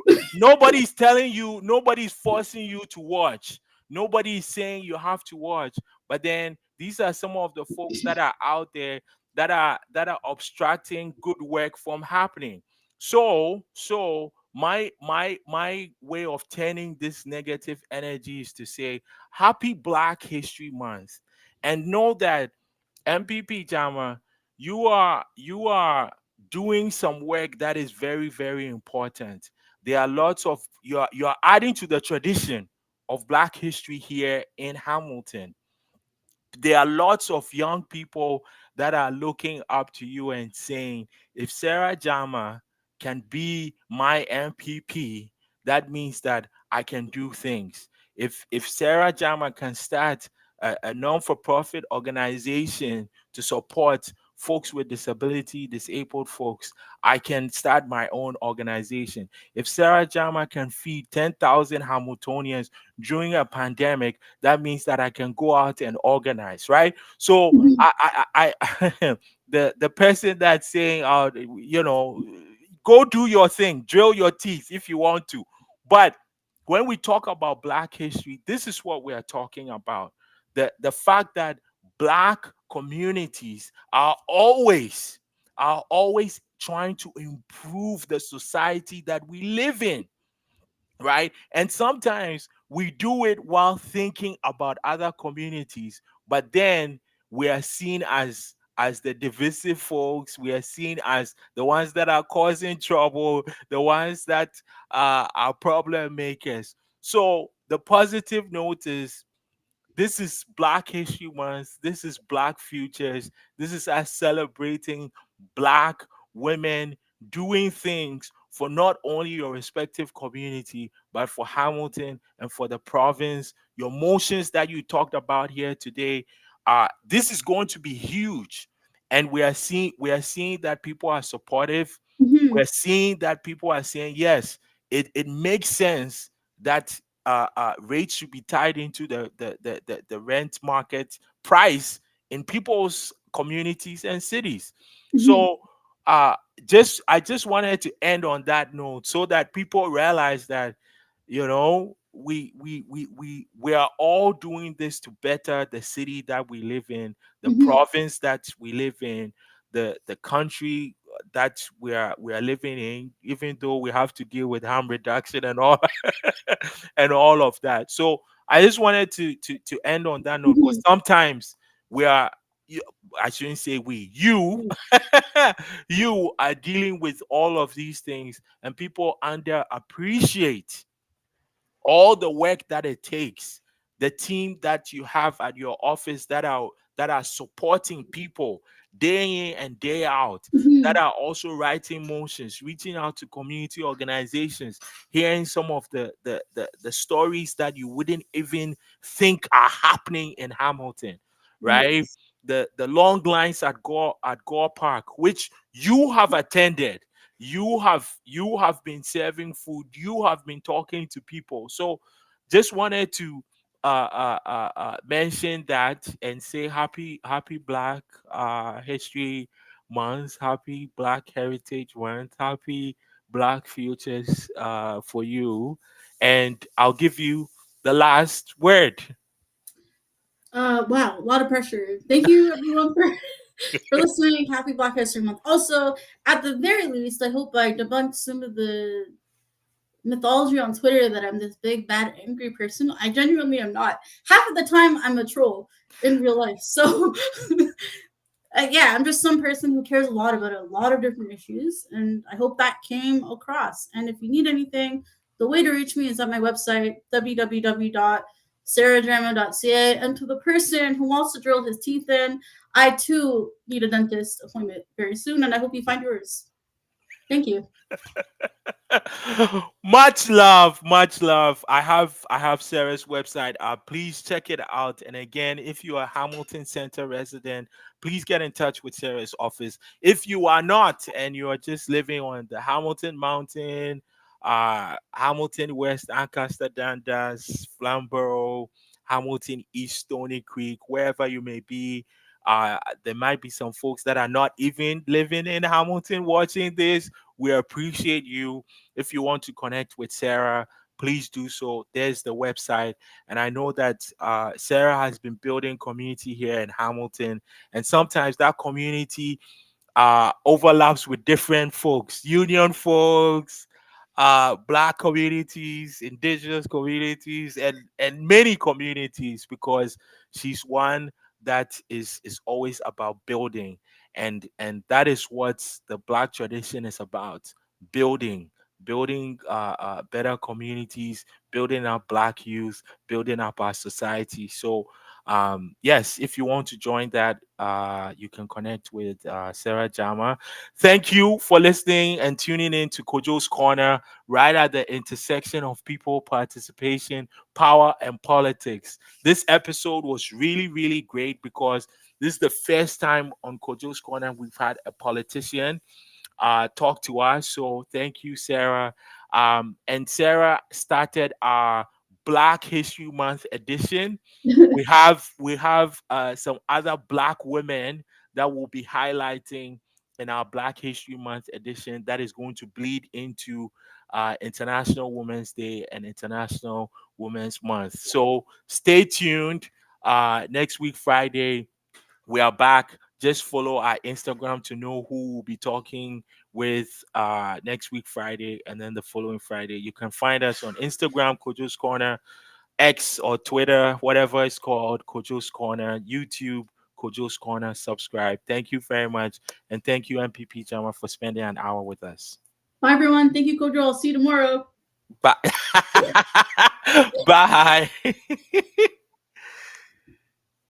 B- Nobody's telling you, nobody's forcing you to watch, nobody's saying you have to watch. But then these are some of the folks that are out there that are obstructing good work from happening. So my way of turning this negative energy is to say happy Black History Month, and know that MPP Jama, you are doing some work that is very, very important. There are lots of you're adding to the tradition of Black history here in Hamilton. There are lots of young people that are looking up to you and saying, if Sarah Jama can be my MPP, that means that I can do things. If Sarah Jama can start a non-for-profit organization to support folks with disability, disabled folks, I can start my own organization. If Sarah Jama can feed 10,000 Hamiltonians during a pandemic, that means that I can go out and organize, right? So Mhm. I the person that's saying, go do your thing, drill your teeth if you want to. But when we talk about Black history, this is what we are talking about. The fact that Black communities are always trying to improve the society that we live in, right? And sometimes we do it while thinking about other communities, but then we are seen as the divisive folks. We are seen as the ones that are causing trouble, the ones that are problem makers. So the positive note is, this is Black History Month. This is Black Futures. This is us celebrating Black women doing things for not only your respective community, but for Hamilton and for the province. Your motions that you talked about here today, this is going to be huge, and we are seeing that people are supportive. Mhm. We're seeing that people are saying yes, it makes sense that rates should be tied into the rent market price in people's communities and cities. Mhm. So uh, I just wanted to end on that note so that people realize that we are all doing this to better the city that we live in, the Mhm. province that we live in, the country that we are living in, even though we have to deal with harm reduction and all and all of that. So I just wanted to end on that note, because Mhm. sometimes we are you- I shouldn't say we, you Mhm. you are dealing with all of these things, and people underappreciate all the work that it takes, the team that you have at your office that are supporting people day in and day out, that Mhm. are also writing motions, reaching out to community organizations, hearing some of the stories that you wouldn't even think are happening in Hamilton, right? Yes. The long lines at Gore Park, which you have attended. You have been serving food, you have been talking to people. So just wanted to mention that and say happy Black History Month, happy Black Heritage Month, happy Black Futures for you. And I'll give you the last word. Wow, a lot of pressure. Thank you everyone for listening. Happy Black History Month. Also, at the very least, I hope I debunked some of the mythology on Twitter that I'm this big, bad, angry person. I genuinely am not. Half of the time, I'm a troll in real life. So, yeah, I'm just some person who cares a lot about a lot of different issues, and I hope that came across. And if you need anything, the way to reach me is at my website, www.sarahjama.ca. And to the person who wants to drill his teeth in, I too need a dentist appointment very soon, and I hope you find yours. Thank you. Much love, much love. I have Sarah's website. Please check it out. And again, if you are a Hamilton Center resident, please get in touch with Sarah's office. If you are not, and you are just living on the Hamilton Mountain, Hamilton West, Ancaster, Dundas, Flamborough, Hamilton East, Stony Creek, wherever you may be. There might be some folks that are not even living in Hamilton watching this. We appreciate you. If you want to connect with Sarah, please do so. There's the website. And I know that Sarah has been building community here in Hamilton. And sometimes that community overlaps with different folks, union folks, black communities, indigenous communities, and many communities, because she's one that is always about building, and that is what the black tradition is about: building, building better communities, building up black youth, building up our society. So yes, if you want to join that, you can connect with Sarah Jama. Thank you for listening and tuning in to Kojo's Corner, right at the intersection of people, participation, power, and politics. This episode was really, really great because this is the first time on Kojo's Corner we've had a politician talk to us. So thank you, Sarah. And Sarah started our Black History Month edition. We have some other Black women that will be highlighting in our Black History Month edition that is going to bleed into International Women's Day and International Women's Month. So stay tuned. Next week, Friday, we are back. Just follow our Instagram to know who will be talking with next week Friday and then the following Friday. You can find us on Instagram, Kojo's Corner, X or Twitter, whatever it's called, Kojo's Corner, YouTube, Kojo's Corner. Subscribe. Thank you very much. And thank you, MPP Jama, for spending an hour with us. Bye, everyone. Thank you, Kojo. I'll see you tomorrow. Bye. Bye.